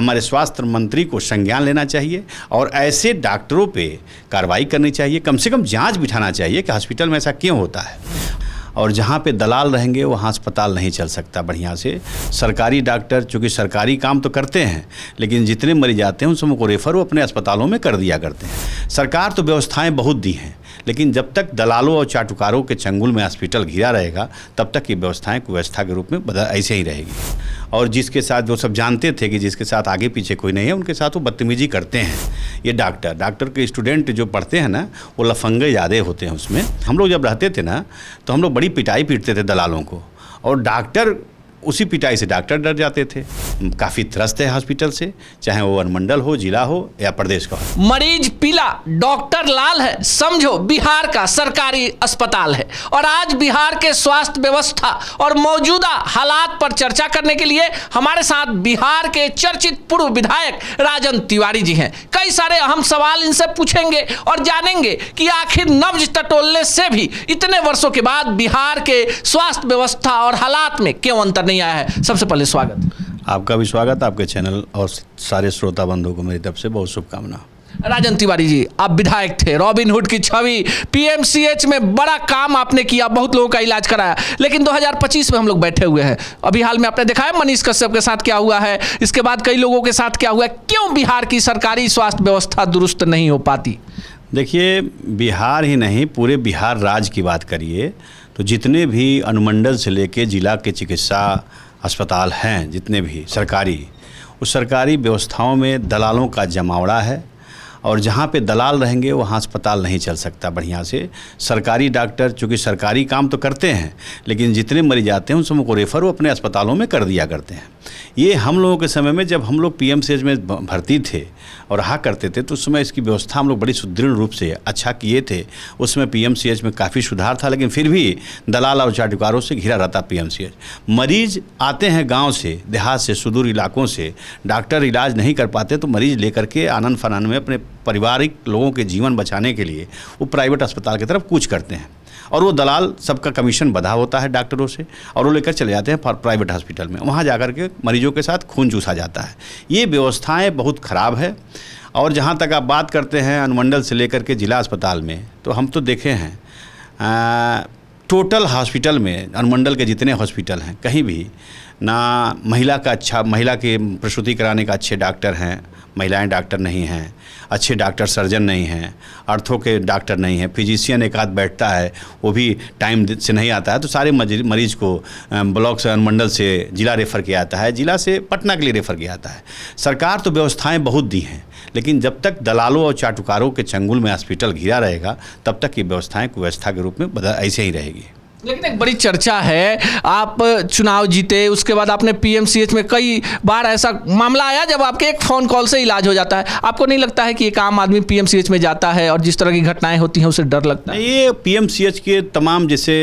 हमारे स्वास्थ्य मंत्री को संज्ञान लेना चाहिए और ऐसे डॉक्टरों पे कार्रवाई करनी चाहिए, कम से कम जांच बिठाना चाहिए कि हॉस्पिटल में ऐसा क्यों होता है। और जहाँ पे दलाल रहेंगे वहाँ अस्पताल नहीं चल सकता बढ़िया से। सरकारी डॉक्टर चूँकि सरकारी काम तो करते हैं, लेकिन जितने मरीज आते हैं उन सबको रेफ़र वो अपने अस्पतालों में कर दिया करते हैं। सरकार तो व्यवस्थाएं बहुत दी हैं, लेकिन जब तक दलालों और चाटुकारों के चंगुल में हॉस्पिटल घिरा रहेगा तब तक ये व्यवस्थाएं कुव्यवस्था के रूप में ऐसे ही रहेगी। और जिसके साथ जो सब जानते थे कि जिसके साथ आगे पीछे कोई नहीं है, उनके साथ वो बदतमीजी करते हैं। ये डॉक्टर के स्टूडेंट जो पढ़ते हैं ना, वो लफंगे ज़्यादा होते हैं उसमें। हम लोग जब रहते थे ना तो हम लोग बड़ी पिटाई पीटते थे दलालों को, और डॉक्टर उसी पिटाई से डॉक्टर डर जाते थे। काफ़ी त्रस्त है हॉस्पिटल से, चाहे वो अनुमंडल हो, जिला हो या प्रदेश का हो। मरीज पीला, डॉक्टर लाल है, समझो बिहार का सरकारी अस्पताल है। और आज बिहार के स्वास्थ्य व्यवस्था और मौजूदा हालात पर चर्चा करने के लिए हमारे साथ बिहार के चर्चित पूर्व विधायक राजन तिवारी जी हैं। कई सारे अहम सवाल इनसे पूछेंगे और जानेंगे कि आखिर नब्ज टटोलने से भी इतने वर्षों के बाद बिहार के स्वास्थ्य व्यवस्था और हालात में क्यों अंतर नहीं आया है। सबसे पहले स्वागत। आपका भी स्वागत, आपके चैनल और सारे श्रोता बंधुओं को मेरी तरफ से बहुत शुभकामना। राजन तिवारी जी, आप विधायक थे, रॉबिनहुड की छवि, पीएमसीएच में बड़ा काम आपने किया, बहुत लोगों का इलाज कराया, लेकिन 2025 में हम लोग बैठे हुए हैं। अभी हाल में आपने देखा है मनीष कश्यप के साथ क्या हुआ है, इसके बाद कई लोगों के साथ क्या हुआ है। क्यों बिहार की सरकारी स्वास्थ्य व्यवस्था दुरुस्त नहीं हो पाती? देखिए, बिहार ही नहीं, पूरे बिहार राज्य की बात करिए तो जितने भी अनुमंडल से लेके जिला के चिकित्सा अस्पताल हैं, जितने भी सरकारी, उस सरकारी व्यवस्थाओं में दलालों का जमावड़ा है। और जहाँ पे दलाल रहेंगे वहाँ अस्पताल नहीं चल सकता बढ़िया से। सरकारी डॉक्टर चूँकि सरकारी काम तो करते हैं, लेकिन जितने मरीज आते हैं उन सबको रेफ़र वो अपने अस्पतालों में कर दिया करते हैं। ये हम लोगों के समय में जब हम लोग पीएमसीएच में भर्ती थे और रहा करते थे तो उस समय इसकी व्यवस्था हम लोग बड़ी सुदृढ़ रूप से अच्छा किए थे। उसमें पीएमसीएच में काफ़ी सुधार था, लेकिन फिर भी दलाल और चाटुकारों से घिरा रहता पीएमसीएच। मरीज आते हैं गाँव से, देहात से, सुदूर इलाकों से, डॉक्टर इलाज नहीं कर पाते तो मरीज लेकर के आनंद फानन में अपने पारिवारिक लोगों के जीवन बचाने के लिए वो प्राइवेट अस्पताल की तरफ कूच करते हैं। और वो दलाल सबका कमीशन बधा होता है डॉक्टरों से, और वो लेकर चले जाते हैं प्राइवेट हॉस्पिटल में। वहाँ जाकर के मरीजों के साथ खून चूसा जाता है। ये व्यवस्थाएं बहुत ख़राब है। और जहाँ तक आप बात करते हैं अनुमंडल से लेकर के जिला अस्पताल में, तो हम तो देखे हैं टोटल हॉस्पिटल में, अनुमंडल के जितने हॉस्पिटल हैं, कहीं भी ना महिला के प्रसूति कराने का अच्छे डॉक्टर हैं, महिलाएं डॉक्टर नहीं हैं, अच्छे डॉक्टर सर्जन नहीं हैं, आर्थो के डॉक्टर नहीं हैं, फिजिशियन एक आध बैठता है वो भी टाइम से नहीं आता है, तो सारे मरीज को ब्लॉक से, अनुमंडल से जिला रेफ़र किया जाता है, जिला से पटना के लिए रेफ़र किया जाता है। सरकार तो व्यवस्थाएं बहुत दी हैं, लेकिन जब तक दलालों और चाटुकारों के चंगुल में हॉस्पिटल घिरा रहेगा तब तक ये व्यवस्थाएं कुव्यवस्था के रूप में ऐसे ही रहेगी। लेकिन एक बड़ी चर्चा है, आप चुनाव जीते, उसके बाद आपने पीएमसीएच में कई बार ऐसा मामला आया जब आपके एक फ़ोन कॉल से इलाज हो जाता है। आपको नहीं लगता है कि एक आम आदमी पीएमसीएच में जाता है और जिस तरह की घटनाएं होती हैं उसे डर लगता है? ये पीएमसीएच के तमाम, जैसे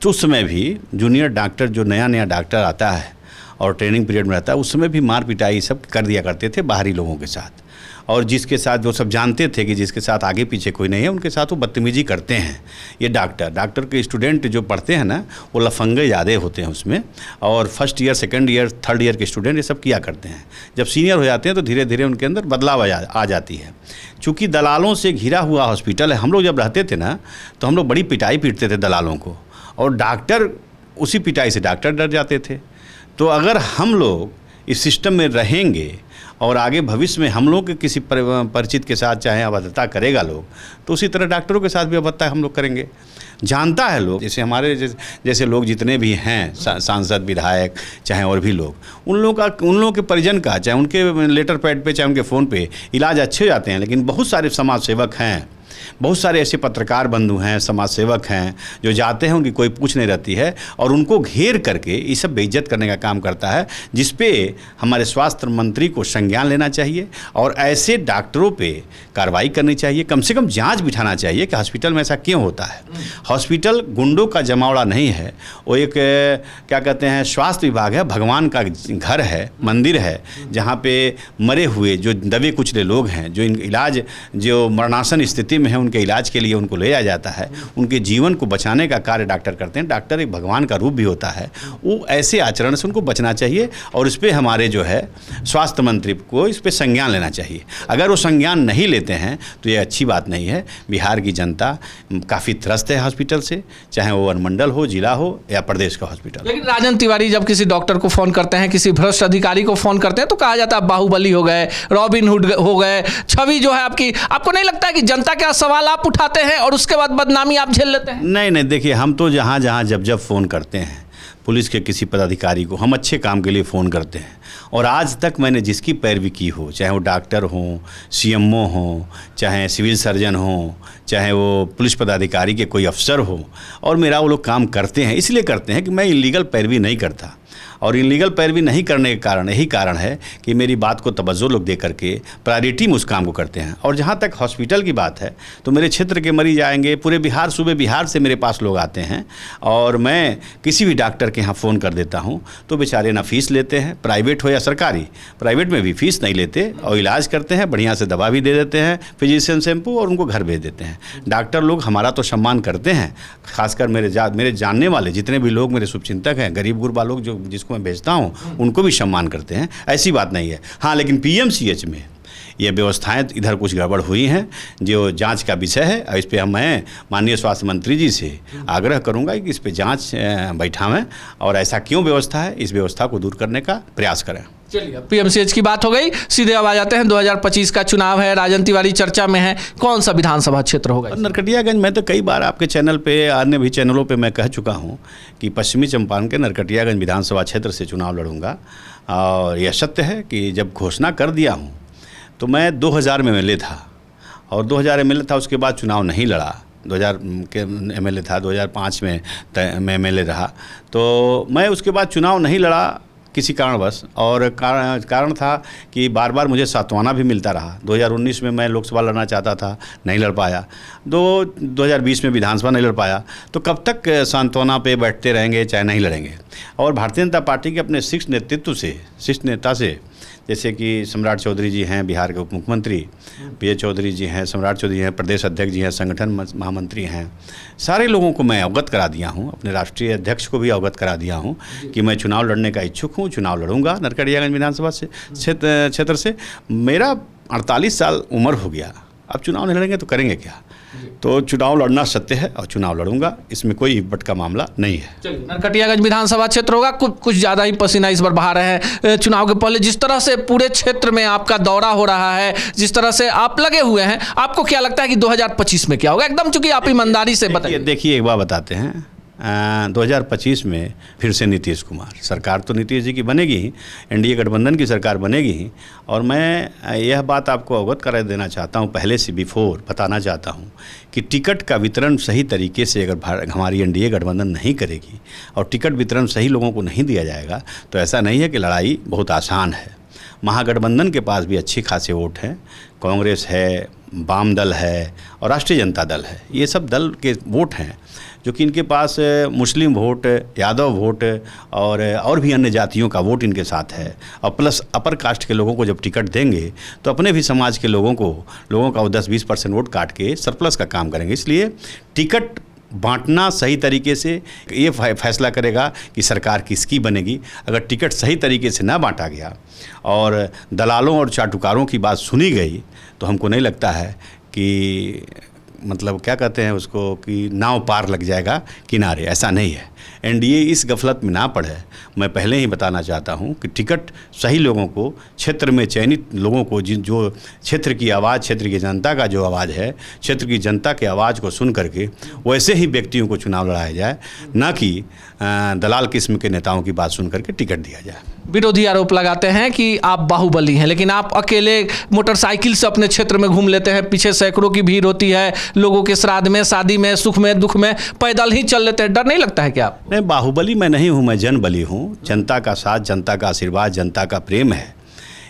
उस समय भी जूनियर डॉक्टर जो नया डॉक्टर आता है और ट्रेनिंग पीरियड में रहता है, उस समय भी मार पिटाई सब कर दिया करते थे बाहरी लोगों के साथ। और जिसके साथ जो सब जानते थे कि जिसके साथ आगे पीछे कोई नहीं है, उनके साथ वो बदतमीजी करते हैं। ये डॉक्टर के स्टूडेंट जो पढ़ते हैं ना, वो लफंगे ज़्यादा होते हैं उसमें। और first year, second year, third year के स्टूडेंट ये सब किया करते हैं। जब सीनियर हो जाते हैं तो धीरे धीरे उनके अंदर बदलाव आ जाती है। चूँकि दलालों से घिरा हुआ हॉस्पिटल है, हम लोग जब रहते थे ना तो हम लोग बड़ी पिटाई पीटते थे दलालों को, और डॉक्टर उसी पिटाई से डॉक्टर डर जाते थे। तो अगर हम लोग इस सिस्टम में रहेंगे और आगे भविष्य में हम लोग के किसी परिचित के साथ चाहे अभद्रता करेगा लोग, तो उसी तरह डॉक्टरों के साथ भी अभद्रता हम लोग करेंगे। जानता है लोग, जैसे हमारे जैसे लोग जितने भी हैं, सांसद, विधायक, चाहे और भी लोग, उन लोगों के परिजन का, चाहे उनके लेटर पैड पे, चाहे उनके फ़ोन पे इलाज अच्छे हो जाते हैं। लेकिन बहुत सारे समाज सेवक हैं, बहुत सारे ऐसे पत्रकार बंधु हैं, समाज सेवक हैं, जो जाते हैं, उनकी कोई पूछ नहीं रहती है, और उनको घेर करके ये सब बेइज्जत करने का काम करता है, जिस पे हमारे स्वास्थ्य मंत्री को संज्ञान लेना चाहिए और ऐसे डॉक्टरों पे कार्रवाई करनी चाहिए, कम से कम जांच बिठाना चाहिए कि हॉस्पिटल में ऐसा क्यों होता है। हॉस्पिटल गुंडों का जमावड़ा नहीं है, वो एक क्या कहते हैं, स्वास्थ्य विभाग है, भगवान का घर है, मंदिर है, जहाँ पे मरे हुए जो दबे कुचले लोग हैं, जो इलाज जो मरणासन स्थिति में में हैं उनके इलाज के लिए उनको ले जाया जाता है, उनके जीवन को बचाने का कार्य डॉक्टर करते हैं। डॉक्टर एक भगवान का रूप भी होता है, वो ऐसे आचरण से उनको बचना चाहिए और इस पर हमारे जो है स्वास्थ्य मंत्री को इस पर संज्ञान लेना चाहिए। अगर वो संज्ञान नहीं लेते हैं तो ये अच्छी बात नहीं है। बिहार की जनता काफ़ी त्रस्त है हॉस्पिटल से, चाहे वो अनुमंडल हो, जिला हो या प्रदेश का हॉस्पिटल। लेकिन राजन तिवारी जब किसी डॉक्टर को फ़ोन करते हैं, किसी भ्रष्ट अधिकारी को फ़ोन करते हैं तो कहा जाता है बाहुबली हो गए, रॉबिन हुड हो गए, छवि जो है आपकी। आपको नहीं लगता है कि जनता के सवाल आप उठाते हैं और उसके बाद बदनामी आप झेल लेते हैं? नहीं, देखिए, हम तो जहाँ जहाँ जब फ़ोन करते हैं पुलिस के किसी पदाधिकारी को, हम अच्छे काम के लिए फ़ोन करते हैं। और आज तक मैंने जिसकी पैरवी की हो, चाहे वो डॉक्टर हों, सीएमओ हों, चाहे सिविल सर्जन हों, चाहे वो पुलिस पदाधिकारी के कोई अफसर हो, और मेरा वो लोग काम करते हैं, इसलिए करते हैं कि मैं इलीगल पैरवी नहीं करता। और इलीगल पैरवी नहीं करने के कारण यही कारण है कि मेरी बात को तवज्जो लोग दे करके प्रायोरिटी में उस काम को करते हैं। और जहाँ तक हॉस्पिटल की बात है तो मेरे क्षेत्र के मरीज आएंगे, पूरे बिहार, सूबे बिहार से मेरे पास लोग आते हैं, और मैं किसी भी डॉक्टर के यहाँ फ़ोन कर देता हूँ तो बेचारे ना फीस लेते हैं, प्राइवेट हो या सरकारी, प्राइवेट में भी फीस नहीं लेते और इलाज करते हैं, बढ़िया से दवा भी दे देते हैं, फिजिशियन शैम्पू, और उनको घर भेज देते हैं। डॉक्टर लोग हमारा तो सम्मान करते हैं, खासकर मेरे जानने वाले जितने भी लोग मेरे शुभचिंतक हैं, गरीब गुरबा लोग जो जिसको मैं भेजता हूँ उनको भी सम्मान करते हैं, ऐसी बात नहीं है। हाँ, लेकिन पीएमसीएच में ये व्यवस्थाएं इधर कुछ गड़बड़ हुई हैं जो जांच का विषय है, और इस पे मैं माननीय स्वास्थ्य मंत्री जी से आग्रह करूंगा कि इस पे जांच बैठावें और ऐसा क्यों व्यवस्था है, इस व्यवस्था को दूर करने का प्रयास करें। चलिए, पीएमसीएच की बात हो गई, सीधे अब आ जाते हैं 2025 का चुनाव है, राजन तिवारी चर्चा में है, कौन सा विधानसभा क्षेत्र होगा? नरकटियागंज। मैं तो कई बार आपके चैनल पे, अन्य भी चैनलों पे मैं कह चुका हूँ कि पश्चिमी चंपारण के नरकटियागंज विधानसभा क्षेत्र से चुनाव लड़ूंगा। और यह सत्य है कि जब घोषणा कर दिया हूँ तो मैं 2000 में एमएलए था, और 2000 एमएलए था, उसके बाद चुनाव नहीं लड़ा। 2000 के एमएलए था, 2005 में मैं एमएलए रहा, तो मैं उसके बाद चुनाव नहीं लड़ा किसी कारणवश। और कारण था कि बार बार मुझे सांत्वना भी मिलता रहा। 2019 में मैं लोकसभा लड़ना चाहता था, नहीं लड़ पाया। 2020 में विधानसभा नहीं लड़ पाया। तो कब तक सांत्वना पे बैठते रहेंगे, चाहे नहीं लड़ेंगे। और भारतीय जनता पार्टी के अपने शीर्ष नेता से, जैसे कि सम्राट चौधरी जी हैं बिहार के उप मुख्यमंत्री, पीए चौधरी जी हैं, सम्राट चौधरी हैं, प्रदेश अध्यक्ष जी हैं, संगठन महामंत्री हैं, सारे लोगों को मैं अवगत करा दिया हूं, अपने राष्ट्रीय अध्यक्ष को भी अवगत करा दिया हूं कि मैं चुनाव लड़ने का इच्छुक हूं, चुनाव लड़ूंगा नरकटियागंज विधानसभा से क्षेत्र से। मेरा 48 साल उम्र हो गया, अब चुनाव नहीं लड़ेंगे तो करेंगे क्या? तो चुनाव लड़ना सत्य है और चुनाव लड़ूंगा, इसमें कोई इब्बत का मामला नहीं है। चलिए, नरकटियागंज विधानसभा क्षेत्र होगा, कुछ ज़्यादा ही पसीना इस बार बहा रहे हैं चुनाव के पहले। जिस तरह से पूरे क्षेत्र में आपका दौरा हो रहा है, जिस तरह से आप लगे हुए हैं, आपको क्या लगता है कि 2025 में क्या होगा? एकदम चूंकि आप ईमानदारी से बताइए। देखिए, एक बात बताते हैं, 2025 में फिर से नीतीश कुमार सरकार, तो नीतीश जी की बनेगी ही, एनडीए गठबंधन की सरकार बनेगी ही। और मैं यह बात आपको अवगत करा देना चाहता हूँ, पहले से बिफोर बताना चाहता हूँ कि टिकट का वितरण सही तरीके से अगर हमारी एनडीए गठबंधन नहीं करेगी और टिकट वितरण सही लोगों को नहीं दिया जाएगा तो ऐसा नहीं है कि लड़ाई बहुत आसान है। महागठबंधन के पास भी अच्छी खासे वोट हैं, कांग्रेस है, वाम दल है और राष्ट्रीय जनता दल है, ये सब दल के वोट हैं जो कि इनके पास मुस्लिम वोट, यादव वोट और भी अन्य जातियों का वोट इनके साथ है। और प्लस अपर कास्ट के लोगों को जब टिकट देंगे तो अपने भी समाज के लोगों का 10-20% वोट काट के सरप्लस का काम करेंगे। इसलिए टिकट बांटना सही तरीके से ये फैसला करेगा कि सरकार किसकी बनेगी। अगर टिकट सही तरीके से ना बांटा गया और दलालों और चाटुकारों की बात सुनी गई तो हमको नहीं लगता है कि मतलब क्या कहते हैं उसको कि नाव पार लग जाएगा किनारे, ऐसा नहीं है। एनडीए इस गफलत में ना पड़े। मैं पहले ही बताना चाहता हूं कि टिकट सही लोगों को, क्षेत्र में चयनित लोगों को, जो क्षेत्र की आवाज़, क्षेत्र की जनता का जो आवाज़ है, क्षेत्र की जनता के आवाज़ को सुन करके वैसे ही व्यक्तियों को चुनाव लड़ाया जाए, ना कि दलाल किस्म के नेताओं की बात सुन करके टिकट दिया जाए। विरोधी आरोप लगाते हैं कि आप बाहुबली हैं, लेकिन आप अकेले मोटरसाइकिल से अपने क्षेत्र में घूम लेते हैं, पीछे सैकड़ों की भीड़ होती है, लोगों के श्राद्ध में, शादी में, सुख में, दुख में पैदल ही चल लेते हैं। डर नहीं लगता है क्या आप? नहीं, बाहुबली मैं नहीं हूँ, मैं जनबली हूँ। जनता का साथ, जनता का आशीर्वाद, जनता का प्रेम है,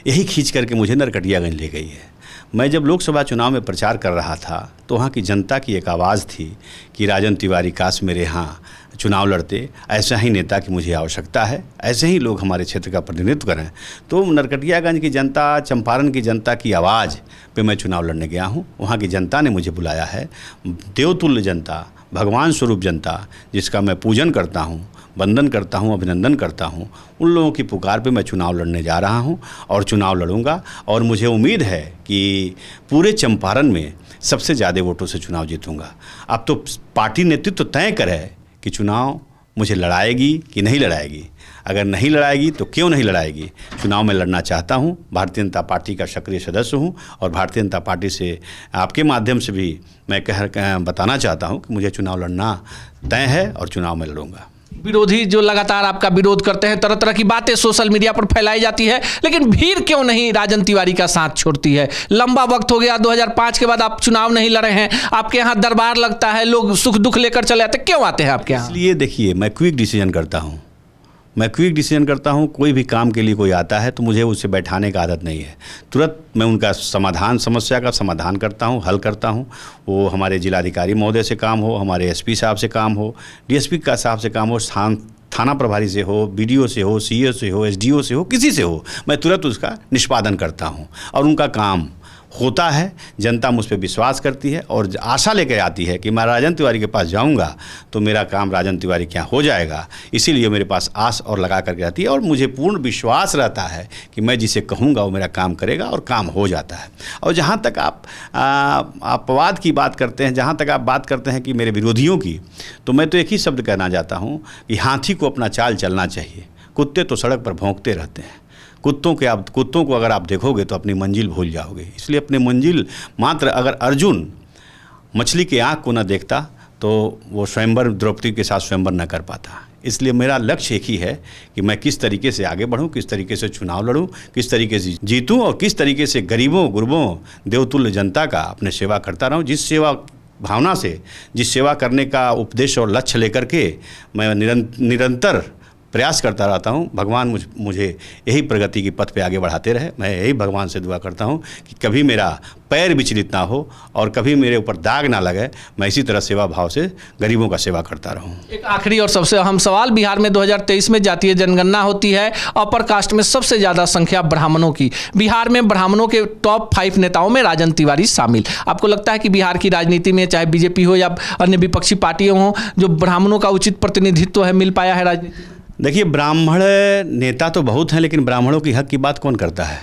यही खींच करके मुझे नरकटियागंज ले गई है। मैं जब लोकसभा चुनाव में प्रचार कर रहा था तो वहाँ की जनता की एक आवाज़ थी कि राजन तिवारी काश मेरे यहाँ चुनाव लड़ते। ऐसा ही नेता की मुझे आवश्यकता है, ऐसे ही लोग हमारे क्षेत्र का प्रतिनिधित्व करें। तो नरकटियागंज की जनता, चंपारण की जनता की आवाज़ पे मैं चुनाव लड़ने गया हूँ। वहाँ की जनता ने मुझे बुलाया है। देवतुल्य जनता, भगवान स्वरूप जनता, जिसका मैं पूजन करता हूँ, वंदन करता हूँ, अभिनंदन करता हूँ, उन लोगों की पुकार पे मैं चुनाव लड़ने जा रहा हूँ और चुनाव लड़ूंगा। और मुझे उम्मीद है कि पूरे चंपारण में सबसे ज़्यादा वोटों से चुनाव जीतूंगा। अब तो पार्टी नेतृत्व तय करे कि चुनाव मुझे लड़ाएगी कि नहीं लड़ाएगी। अगर नहीं लड़ाएगी तो क्यों नहीं लड़ाएगी। चुनाव में लड़ना चाहता हूं। भारतीय जनता पार्टी का सक्रिय सदस्य हूं और भारतीय जनता पार्टी से आपके माध्यम से भी मैं बताना चाहता हूं कि मुझे चुनाव लड़ना तय है और चुनाव में लड़ूंगा। विरोधी जो लगातार आपका विरोध करते हैं, तरह तरह की बातें सोशल मीडिया पर फैलाई जाती है, लेकिन भीड़ क्यों नहीं राजन तिवारी का साथ छोड़ती है? लंबा वक्त हो गया, 2005 के बाद आप चुनाव नहीं लड़े हैं, आपके यहाँ दरबार लगता है, लोग सुख दुख लेकर चले आते, क्यों आते हैं आपके यहाँ? इसलिए देखिए, मैं क्विक डिसीजन करता हूँ। कोई भी काम के लिए कोई आता है तो मुझे उससे बैठाने का आदत नहीं है। तुरंत मैं उनका समस्या का समाधान करता हूँ, हल करता हूँ। वो हमारे जिलाधिकारी महोदय से काम हो, हमारे एसपी साहब से काम हो, डीएसपी का साहब से काम हो, थाना प्रभारी से हो, बीडीओ से हो, सीओ से हो, एसडीओ से हो, किसी से हो, मैं तुरंत उसका निष्पादन करता हूँ और उनका काम होता है। जनता मुझ पर विश्वास करती है और आशा लेकर आती है कि मैं राजन तिवारी के पास जाऊंगा तो मेरा काम राजन तिवारी के यहाँ हो जाएगा। इसीलिए मेरे पास आस और लगा करके आती है और मुझे पूर्ण विश्वास रहता है कि मैं जिसे कहूँगा वो मेरा काम करेगा और काम हो जाता है। और जहाँ तक आप अपवाद की बात करते हैं, जहाँ तक आप बात करते हैं कि मेरे विरोधियों की, तो मैं तो एक ही शब्द कहना चाहता हूँ कि हाथी को अपना चाल चलना चाहिए। कुत्ते तो सड़क पर भौंकते रहते हैं। कुत्तों को अगर आप देखोगे तो अपनी मंजिल भूल जाओगे। इसलिए अपनी मंजिल मात्र, अगर अर्जुन मछली के आँख को न देखता तो वो स्वयंवर द्रौपदी के साथ स्वयंवर न कर पाता। इसलिए मेरा लक्ष्य एक ही है कि मैं किस तरीके से आगे बढ़ूं, किस तरीके से चुनाव लड़ूं, किस तरीके से जीतूं और किस तरीके से गरीबों गुरबों देवतुल्य जनता का अपने सेवा करता रहूं। जिस सेवा भावना से, जिस सेवा करने का उपदेश और लक्ष्य लेकर के मैं निरंतर प्रयास करता रहता हूँ, भगवान मुझे यही प्रगति की पथ पे आगे बढ़ाते रहे। मैं यही भगवान से दुआ करता हूँ कि कभी मेरा पैर विचलित ना हो और कभी मेरे ऊपर दाग ना लगे। मैं इसी तरह सेवा भाव से गरीबों का सेवा करता रहूँ। एक आखिरी और सबसे अहम सवाल, बिहार में 2023 में जातीय जनगणना होती है, अपर कास्ट में सबसे ज़्यादा संख्या ब्राह्मणों की। बिहार में ब्राह्मणों के टॉप 5 नेताओं में राजन तिवारी शामिल। आपको लगता है कि बिहार की राजनीति में, चाहे बीजेपी हो या अन्य विपक्षी पार्टियाँ हों, जो ब्राह्मणों का उचित प्रतिनिधित्व है, मिल पाया है राजनीति? देखिए, ब्राह्मण नेता तो बहुत हैं, लेकिन ब्राह्मणों की हक की बात कौन करता है?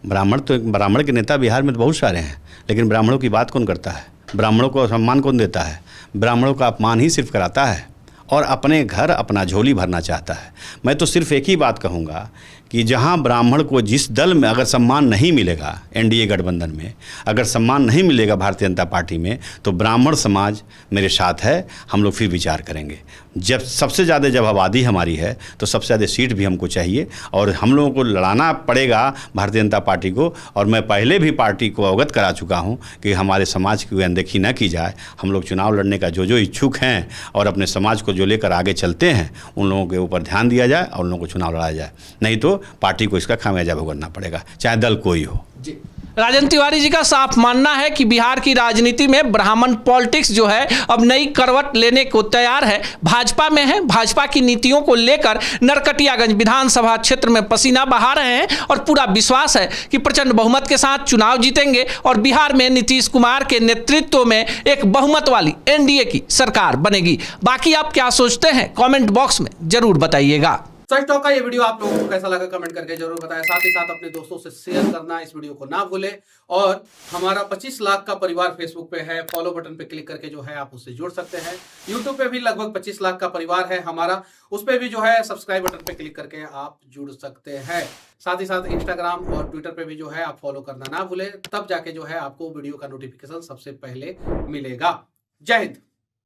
ब्राह्मण के नेता बिहार में तो बहुत सारे हैं, लेकिन ब्राह्मणों की बात कौन करता है? ब्राह्मणों को सम्मान कौन देता है? ब्राह्मणों का अपमान ही सिर्फ कराता है और अपने घर अपना झोली भरना चाहता है। मैं तो सिर्फ एक ही बात कहूँगा कि जहाँ ब्राह्मण को जिस दल में अगर सम्मान नहीं मिलेगा, एनडीए गठबंधन में अगर सम्मान नहीं मिलेगा भारतीय जनता पार्टी में, तो ब्राह्मण समाज मेरे साथ है। हम लोग फिर विचार करेंगे। जब सबसे ज़्यादा जब आबादी हमारी है तो सबसे ज़्यादा सीट भी हमको चाहिए और हम लोगों को लड़ाना पड़ेगा भारतीय जनता पार्टी को। और मैं पहले भी पार्टी को अवगत करा चुका हूँ कि हमारे समाज की अनदेखी न की जाए। हम लोग चुनाव लड़ने का जो इच्छुक हैं और अपने समाज को जो लेकर आगे चलते हैं, उन लोगों के ऊपर ध्यान दिया जाए और उन लोगों को चुनाव लड़ाया जाए। नहीं तो पार्टी को इसका खामियाजा भुगतना पड़ेगा, चाहे दल कोई हो। जी, राजन तिवारी जी का साफ मानना है कि बिहार की राजनीति में ब्राह्मण पॉलिटिक्स जो है अब नई करवट लेने को तैयार है, भाजपा में है। भाजपा की नीतियों को लेकर नरकटियागंज विधानसभा क्षेत्र में पसीना बहा रहे हैं और पूरा विश्वास है कि प्रचंड बहुमत के साथ चुनाव जीतेंगे और बिहार में नीतीश कुमार के नेतृत्व में एक बहुमत वाली एनडीए की सरकार बनेगी। बाकी आप क्या सोचते हैं, कमेंट बॉक्स में जरूर बताइएगा। सच टॉक का ये वीडियो आप लोगों को कैसा लगा कमेंट करके जरूर बताएं। साथ ही साथ अपने दोस्तों से शेयर करना इस वीडियो को ना भूलें। और हमारा 25 लाख का परिवार फेसबुक पे है, फॉलो बटन पे क्लिक करके जो है आप उससे जुड़ सकते हैं। यूट्यूब पे भी लगभग 25 लाख का परिवार है हमारा, उस पे भी जो है सब्सक्राइब बटन पे क्लिक करके आप जुड़ सकते हैं। साथ ही साथ इंस्टाग्राम और ट्विटर पे भी जो है आप फॉलो करना ना भूलें, तब जाके जो है आपको वीडियो का नोटिफिकेशन सबसे पहले मिलेगा। जय हिंद।